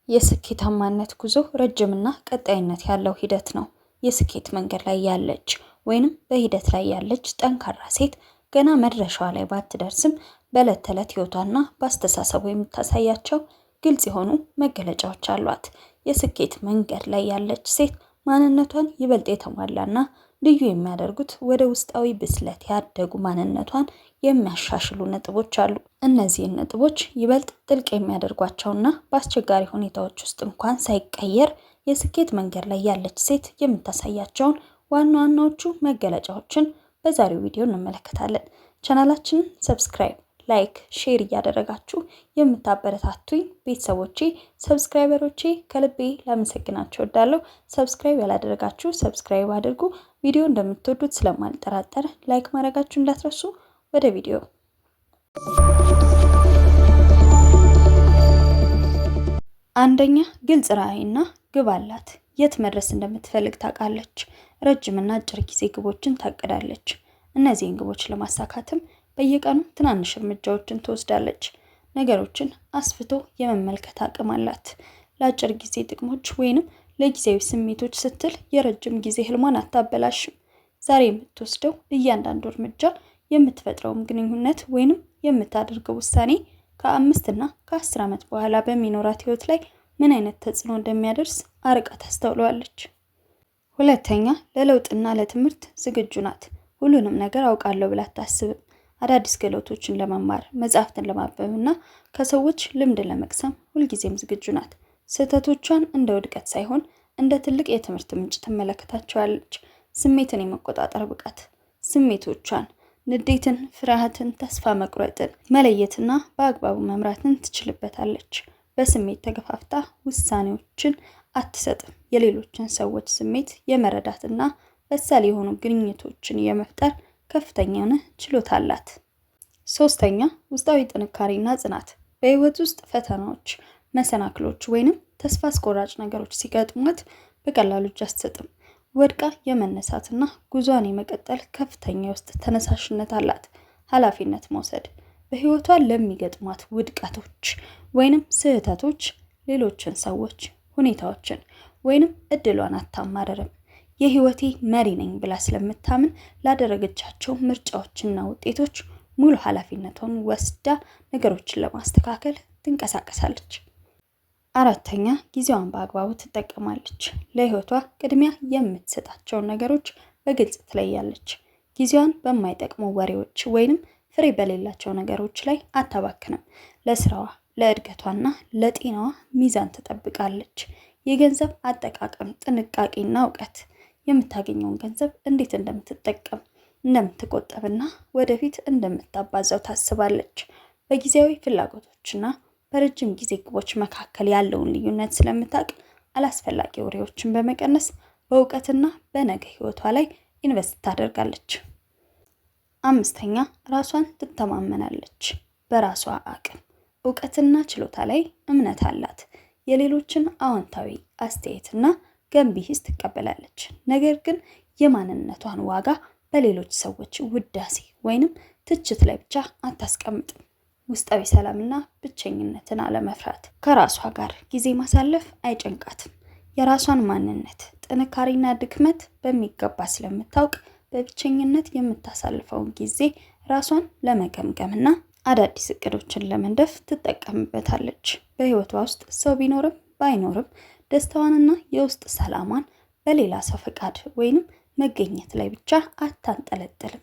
የስኬታማነት ጉዞ ረጅምና ቀጣይነት ያለው ሂደት ነው። የስኬት መንገድ ላይ ያለች ወይንም በሂደት ላይ ያለች ጠንካራ ሴት ገና መድረሻዋ ላይ ባትደርስም በዕለት ተዕለት ህይወቷና በአስተሳሰቡ የምታሳያቸው ግልጽ የሆኑ መገለጫዎች አሏት። የስኬት መንገድ ላይ ያለች ሴት ማንነቷን ይበልጥ የተሟላና ልዩ የሚያደርጉት ወደ ውስጣዊ ብስለት ያደጉ ማንነቷን የሚያሻሽሉ ነጥቦች አሉ። እነዚህን ነጥቦች ይበልጥ ጥልቅ የሚያደርጓቸውና በአስቸጋሪ ሁኔታዎች ውስጥ እንኳን ሳይቀየር የስኬት መንገድ ላይ ያለች ሴት የምታሳያቸውን ዋና ዋናዎቹ መገለጫዎችን በዛሬው ቪዲዮ እንመለከታለን። ቻናላችንን ሰብስክራይብ፣ ላይክ፣ ሼር እያደረጋችሁ የምታበረታቱኝ ቤተሰቦቼ፣ ሰብስክራይበሮቼ ከልቤ ላመሰግናችሁ እወዳለሁ። ሰብስክራይብ ያላደረጋችሁ ሰብስክራይብ አድርጉ። ቪዲዮ እንደምትወዱት ስለማልጠራጠር ላይክ ማድረጋችሁ እንዳትረሱ። ወደ ቪዲዮ። አንደኛ፣ ግልጽ ራዕይና ግብ አላት። የት መድረስ እንደምትፈልግ ታውቃለች። ረጅምና አጭር ጊዜ ግቦችን ታቅዳለች። እነዚህን ግቦች ለማሳካትም በየቀኑ ትናንሽ እርምጃዎችን ትወስዳለች። ነገሮችን አስፍቶ የመመልከት አቅም አላት። ለአጭር ጊዜ ጥቅሞች ወይንም ለጊዜያዊ ስሜቶች ስትል የረጅም ጊዜ ህልሟን አታበላሽም። ዛሬ የምትወስደው እያንዳንዱ እርምጃ የምትፈጥረውም ግንኙነት ወይንም የምታደርገው ውሳኔ ከ5 እና ከ10 ዓመት በኋላ በሚኖራት ህይወት ላይ ምን አይነት ተጽዕኖ እንደሚያደርስ አርቃ ታስተውለዋለች። ሁለተኛ፣ ለለውጥና ለትምህርት ዝግጁ ናት። ሁሉንም ነገር አውቃለሁ ብላ አታስብም። አዳዲስ ክህሎቶችን ለመማር፣ መጽሐፍትን ለማንበብና ከሰዎች ልምድ ለመቅሰም ሁልጊዜም ዝግጁ ናት። ስህተቶቿን እንደ ውድቀት ሳይሆን እንደ ትልቅ የትምህርት ምንጭ ትመለከታቸዋለች። ስሜትን የመቆጣጠር ብቃት፣ ስሜቶቿን ንዴትን፣ ፍርሃትን፣ ተስፋ መቁረጥን መለየትና በአግባቡ መምራትን ትችልበታለች። በስሜት ተገፋፍታ ውሳኔዎችን አትሰጥም። የሌሎችን ሰዎች ስሜት የመረዳትና በሳል የሆኑ ግንኙነቶችን የመፍጠር ከፍተኛ የሆነ ችሎታ አላት። ሶስተኛ፣ ውስጣዊ ጥንካሬና ጽናት። በህይወት ውስጥ ፈተናዎች፣ መሰናክሎች ወይንም ተስፋ አስቆራጭ ነገሮች ሲገጥሟት በቀላሉ እጅ አትሰጥም። ወድቃ የመነሳትና ጉዟን የመቀጠል ከፍተኛ የውስጥ ተነሳሽነት አላት። ኃላፊነት መውሰድ፣ በህይወቷ ለሚገጥሟት ውድቀቶች ወይንም ስህተቶች ሌሎችን ሰዎች፣ ሁኔታዎችን ወይንም እድሏን አታማረርም። የህይወቴ መሪ ነኝ ብላ ስለምታምን ላደረገቻቸው ምርጫዎችና ውጤቶች ሙሉ ኃላፊነቷን ወስዳ ነገሮችን ለማስተካከል ትንቀሳቀሳለች። አራተኛ፣ ጊዜዋን በአግባቡ ትጠቀማለች። ለህይወቷ ቅድሚያ የምትሰጣቸውን ነገሮች በግልጽ ትለያለች። ጊዜዋን በማይጠቅሙ ወሬዎች ወይንም ፍሬ በሌላቸው ነገሮች ላይ አታባክንም። ለስራዋ፣ ለእድገቷና ለጤናዋ ሚዛን ትጠብቃለች። የገንዘብ አጠቃቀም ጥንቃቄና እውቀት፣ የምታገኘውን ገንዘብ እንዴት እንደምትጠቀም፣ እንደምትቆጠብና ወደፊት እንደምታባዛው ታስባለች። በጊዜያዊ ፍላጎቶችና በረጅም ጊዜ ግቦች መካከል ያለውን ልዩነት ስለምታውቅ አላስፈላጊ ወሬዎችን በመቀነስ በእውቀትና በነገ ህይወቷ ላይ ኢንቨስት ታደርጋለች። አምስተኛ፣ ራሷን ትተማመናለች። በራሷ አቅም፣ እውቀትና ችሎታ ላይ እምነት አላት። የሌሎችን አዎንታዊ አስተያየትና ገንቢ ሂስ ትቀበላለች። ነገር ግን የማንነቷን ዋጋ በሌሎች ሰዎች ውዳሴ ወይንም ትችት ላይ ብቻ አታስቀምጥም። ውስጣዊ ሰላምና ብቸኝነትን አለመፍራት፣ ከራሷ ጋር ጊዜ ማሳለፍ አይጨንቃትም። የራሷን ማንነት፣ ጥንካሬና ድክመት በሚገባ ስለምታውቅ በብቸኝነት የምታሳልፈውን ጊዜ ራሷን ለመገምገምና አዳዲስ እቅዶችን ለመንደፍ ትጠቀምበታለች። በህይወቷ ውስጥ ሰው ቢኖርም ባይኖርም ደስታዋንና የውስጥ ሰላሟን በሌላ ሰው ፈቃድ ወይንም መገኘት ላይ ብቻ አታንጠለጥልም።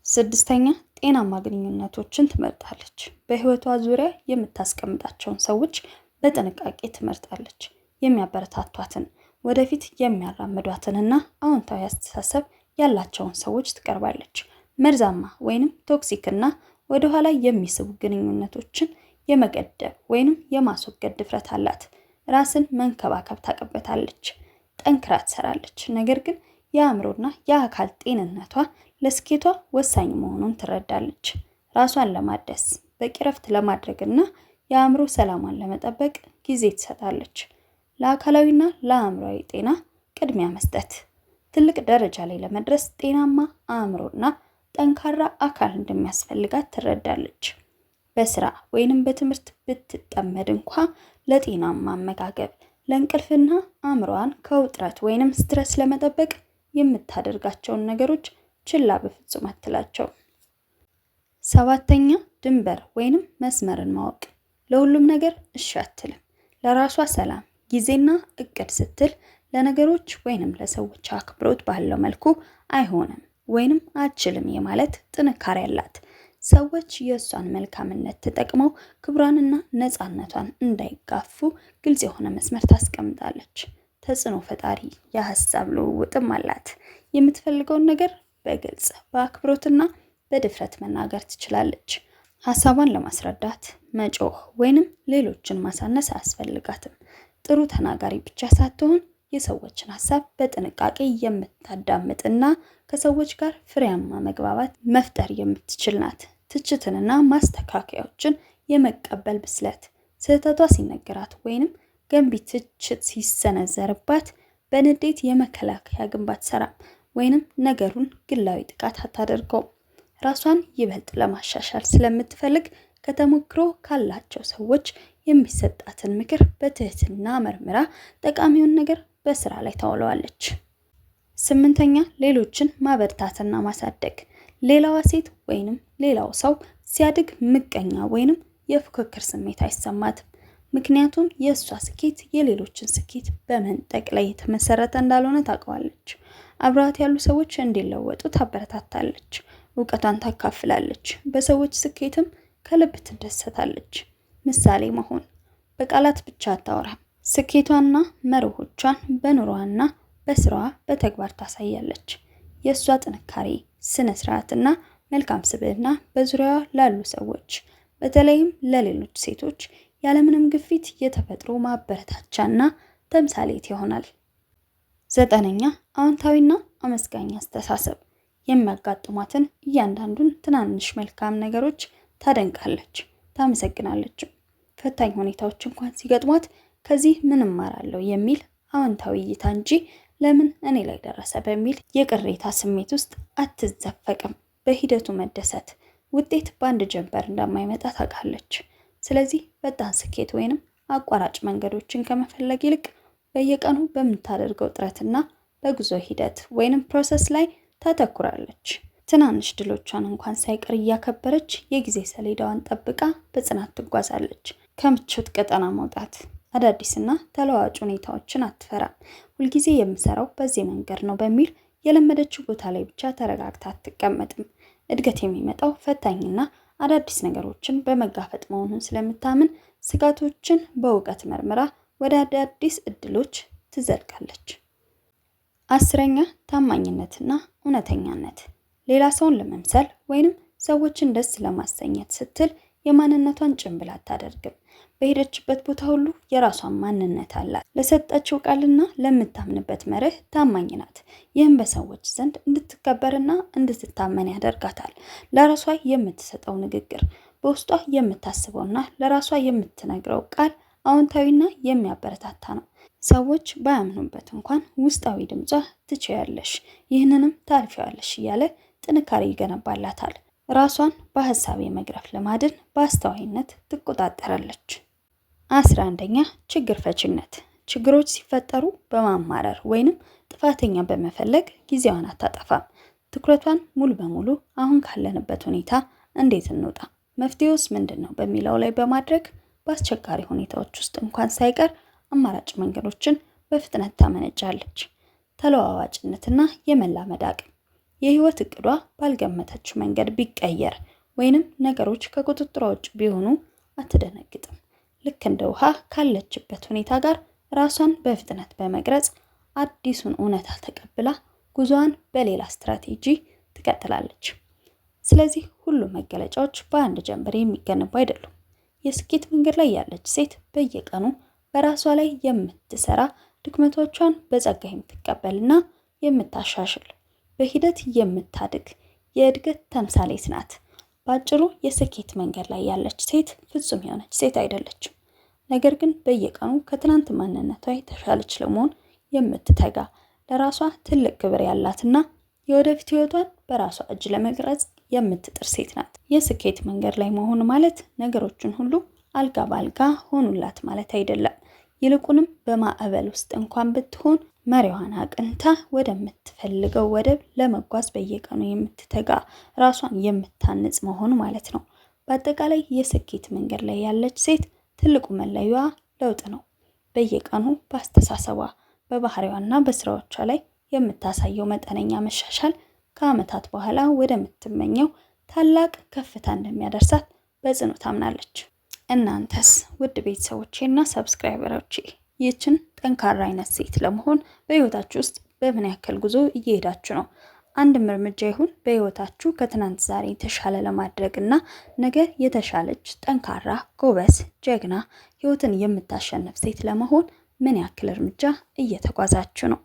ስድስተኛ፣ ጤናማ ግንኙነቶችን ትመርጣለች። በህይወቷ ዙሪያ የምታስቀምጣቸውን ሰዎች በጥንቃቄ ትመርጣለች። የሚያበረታቷትን፣ ወደፊት የሚያራምዷትንና አዎንታዊ አስተሳሰብ ያላቸውን ሰዎች ትቀርባለች። መርዛማ ወይንም ቶክሲክና ወደኋላ የሚስቡ ግንኙነቶችን የመገደብ ወይንም የማስወገድ ድፍረት አላት። ራስን መንከባከብ ታውቅበታለች። ጠንክራ ትሰራለች። ነገር ግን የአእምሮና የአካል ጤንነቷ ለስኬቷ ወሳኝ መሆኑን ትረዳለች። ራሷን ለማደስ፣ በቂ ረፍት ለማድረግና የአእምሮ ሰላሟን ለመጠበቅ ጊዜ ትሰጣለች። ለአካላዊና ለአእምሮዊ ጤና ቅድሚያ መስጠት፣ ትልቅ ደረጃ ላይ ለመድረስ ጤናማ አእምሮና ጠንካራ አካል እንደሚያስፈልጋት ትረዳለች። በስራ ወይንም በትምህርት ብትጠመድ እንኳ ለጤናማ አመጋገብ፣ ለእንቅልፍና አእምሮዋን ከውጥረት ወይንም ስትረስ ለመጠበቅ የምታደርጋቸውን ነገሮች ችላ በፍጹም አትላቸው። 7ኛ ድንበር ወይንም መስመርን ማወቅ። ለሁሉም ነገር እሺ አትልም። ለራሷ ሰላም፣ ጊዜና እቅድ ስትል ለነገሮች ወይንም ለሰዎች አክብሮት ባለው መልኩ አይሆንም ወይንም አችልም የማለት ጥንካሬ አላት። ሰዎች የእሷን መልካምነት ተጠቅመው ክብሯንና ነፃነቷን እንዳይጋፉ ግልጽ የሆነ መስመር ታስቀምጣለች። ተጽዕኖ ፈጣሪ የሀሳብ ልውውጥም አላት። የምትፈልገውን ነገር በግልጽ በአክብሮትና በድፍረት መናገር ትችላለች። ሀሳቧን ለማስረዳት መጮህ ወይንም ሌሎችን ማሳነስ አያስፈልጋትም። ጥሩ ተናጋሪ ብቻ ሳትሆን የሰዎችን ሀሳብ በጥንቃቄ የምታዳምጥና ከሰዎች ጋር ፍሬያማ መግባባት መፍጠር የምትችል ናት። ትችትንና ማስተካከያዎችን የመቀበል ብስለት። ስህተቷ ሲነገራት ወይንም ገንቢ ትችት ሲሰነዘርባት በንዴት የመከላከያ ግንባት ሰራም ወይንም ነገሩን ግላዊ ጥቃት አታደርገውም። ራሷን ይበልጥ ለማሻሻል ስለምትፈልግ ከተሞክሮ ካላቸው ሰዎች የሚሰጣትን ምክር በትህትና መርምራ ጠቃሚውን ነገር በስራ ላይ ታውለዋለች። 8ኛ ሌሎችን ማበርታትና ማሳደግ። ሌላዋ ሴት ወይንም ሌላው ሰው ሲያድግ ምቀኛ ወይንም የፉክክር ስሜት አይሰማትም። ምክንያቱም የእሷ ስኬት የሌሎችን ስኬት በመንጠቅ ላይ የተመሰረተ እንዳልሆነ ታውቀዋለች። አብራት ያሉ ሰዎች እንዲለወጡ ታበረታታለች። እውቀቷን ታካፍላለች። በሰዎች ስኬትም ከልብ ትደሰታለች። ምሳሌ መሆን። በቃላት ብቻ አታወራም። ስኬቷና መርሆቿን በኑሯና በስራዋ በተግባር ታሳያለች። የእሷ ጥንካሬ፣ ስነ ስርዓትና መልካም ስብዕና በዙሪያዋ ላሉ ሰዎች በተለይም ለሌሎች ሴቶች ያለምንም ግፊት የተፈጥሮ ማበረታቻና ተምሳሌት ይሆናል። 9ኛ አዎንታዊና አመስጋኝ አስተሳሰብ። የሚያጋጥሟትን እያንዳንዱን ትናንሽ መልካም ነገሮች ታደንቃለች፣ ታመሰግናለች። ፈታኝ ሁኔታዎች እንኳን ሲገጥሟት ከዚህ ምን እማራለሁ የሚል አዎንታዊ እይታ እንጂ ለምን እኔ ላይ ደረሰ በሚል የቅሬታ ስሜት ውስጥ አትዘፈቅም። በሂደቱ መደሰት። ውጤት በአንድ ጀንበር እንደማይመጣ ታውቃለች። ስለዚህ ፈጣን ስኬት ወይንም አቋራጭ መንገዶችን ከመፈለግ ይልቅ በየቀኑ በምታደርገው ጥረትና በጉዞ ሂደት ወይንም ፕሮሰስ ላይ ታተኩራለች። ትናንሽ ድሎቿን እንኳን ሳይቀር እያከበረች የጊዜ ሰሌዳዋን ጠብቃ በጽናት ትጓዛለች። ከምቾት ቀጠና መውጣት። አዳዲስና ተለዋዋጭ ሁኔታዎችን አትፈራም። ሁልጊዜ የምሰራው በዚህ መንገድ ነው በሚል የለመደችው ቦታ ላይ ብቻ ተረጋግታ አትቀመጥም። እድገት የሚመጣው ፈታኝና አዳዲስ ነገሮችን በመጋፈጥ መሆኑን ስለምታምን ስጋቶችን በእውቀት መርምራ ወደ አዳዲስ እድሎች ትዘልቃለች። 10ኛ ታማኝነትና እውነተኛነት። ሌላ ሰውን ለመምሰል ወይንም ሰዎችን ደስ ለማሰኘት ስትል የማንነቷን ጭንብል አታደርግም። በሄደችበት ቦታ ሁሉ የራሷን ማንነት አላት። ለሰጠችው ቃልና ለምታምንበት መርህ ታማኝ ናት። ይህም በሰዎች ዘንድ እንድትከበርና እንድትታመን ያደርጋታል። ለራሷ የምትሰጠው ንግግር፣ በውስጧ የምታስበውና ለራሷ የምትነግረው ቃል አዎንታዊና የሚያበረታታ ነው። ሰዎች ባያምኑበት እንኳን ውስጣዊ ድምጿ ትችያለሽ፣ ይህንንም ታልፊዋለሽ እያለ ጥንካሬ ይገነባላታል። ራሷን በሀሳብ የመግረፍ ልማድን በአስተዋይነት ትቆጣጠራለች። 11ኛ ችግር ፈቺነት። ችግሮች ሲፈጠሩ በማማረር ወይንም ጥፋተኛ በመፈለግ ጊዜዋን አታጠፋም። ትኩረቷን ሙሉ በሙሉ አሁን ካለንበት ሁኔታ እንዴት እንውጣ፣ መፍትሄውስ ምንድነው በሚለው ላይ በማድረግ በአስቸጋሪ ሁኔታዎች ውስጥ እንኳን ሳይቀር አማራጭ መንገዶችን በፍጥነት ታመነጫለች። ተለዋዋጭነትና የመላመድ አቅም። የህይወት እቅዷ ባልገመተችው መንገድ ቢቀየር ወይንም ነገሮች ከቁጥጥሯ ውጭ ቢሆኑ አትደነግጥም። ልክ እንደ ውሃ ካለችበት ሁኔታ ጋር ራሷን በፍጥነት በመቅረጽ አዲሱን እውነታ ተቀብላ ጉዞዋን በሌላ ስትራቴጂ ትቀጥላለች። ስለዚህ ሁሉም መገለጫዎች በአንድ ጀንበር የሚገነቡ አይደሉም። የስኬት መንገድ ላይ ያለች ሴት በየቀኑ በራሷ ላይ የምትሰራ፣ ድክመቶቿን በጸጋ የምትቀበልና የምታሻሽል፣ በሂደት የምታድግ የእድገት ተምሳሌት ናት። ባጭሩ የስኬት መንገድ ላይ ያለች ሴት ፍጹም የሆነች ሴት አይደለችም። ነገር ግን በየቀኑ ከትናንት ማንነቷ የተሻለች ለመሆን የምትተጋ፣ ለራሷ ትልቅ ክብር ያላትና የወደፊት ህይወቷን በራሷ እጅ ለመቅረጽ የምትጥር ሴት ናት። የስኬት መንገድ ላይ መሆን ማለት ነገሮችን ሁሉ አልጋ ባልጋ ሆኑላት ማለት አይደለም። ይልቁንም በማዕበል ውስጥ እንኳን ብትሆን መሪዋን አቅንታ ወደምትፈልገው ወደብ ለመጓዝ በየቀኑ የምትተጋ ራሷን የምታንጽ መሆን ማለት ነው። በአጠቃላይ የስኬት መንገድ ላይ ያለች ሴት ትልቁ መለያዋ ለውጥ ነው። በየቀኑ በአስተሳሰቧ በባህሪዋና በስራዎቿ ላይ የምታሳየው መጠነኛ መሻሻል ከዓመታት በኋላ ወደምትመኘው ታላቅ ከፍታ እንደሚያደርሳት በጽኑ ታምናለች። እናንተስ ውድ ቤተሰቦቼና ሰብስክራይበሮቼ ይህችን ጠንካራ አይነት ሴት ለመሆን በህይወታችሁ ውስጥ በምን ያክል ጉዞ እየሄዳችሁ ነው? አንድም እርምጃ ይሁን በህይወታችሁ ከትናንት ዛሬ የተሻለ ለማድረግና ነገ የተሻለች ጠንካራ፣ ጎበዝ፣ ጀግና ህይወትን የምታሸንፍ ሴት ለመሆን ምን ያክል እርምጃ እየተጓዛችሁ ነው?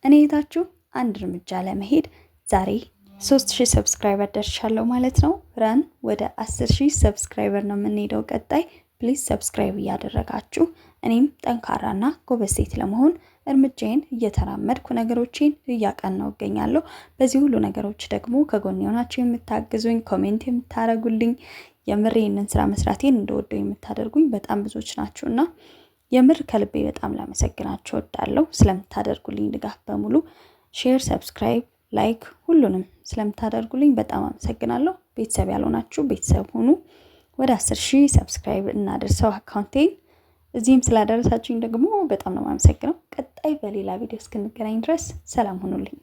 እኔ እህታችሁ አንድ እርምጃ ለመሄድ ዛሬ 3000 ሰብስክራይበር ደርሻለሁ ማለት ነው። ረን ወደ 10000 ሰብስክራይበር ነው የምንሄደው ቀጣይ። ፕሊዝ ሰብስክራይብ እያደረጋችሁ እኔም ጠንካራና ጎበዝ ሴት ለመሆን እርምጃዬን እየተራመድኩ ነገሮችን እያቀናው እገኛለሁ። በዚህ ሁሉ ነገሮች ደግሞ ከጎን የሆናችሁ የምታግዙኝ፣ ኮሜንት የምታረጉልኝ፣ የምር ይህንን ስራ መስራቴን እንደወደው የምታደርጉኝ በጣም ብዙዎች ናችሁና የምር ከልቤ በጣም ላመሰግናችሁ እወዳለሁ። ስለምታደርጉልኝ ድጋፍ በሙሉ ሼር፣ ሰብስክራይብ፣ ላይክ ሁሉንም ስለምታደርጉልኝ በጣም አመሰግናለሁ። ቤተሰብ ያልሆናችሁ ቤተሰብ ሁኑ። ወደ 10000 ሰብስክራይብ እናደርሰው አካውንቴን። እዚህም ስላደረሳችሁኝ ደግሞ በጣም ነው የማመሰግነው። ቀጣይ በሌላ ቪዲዮ እስክንገናኝ ድረስ ሰላም ሁኑልኝ።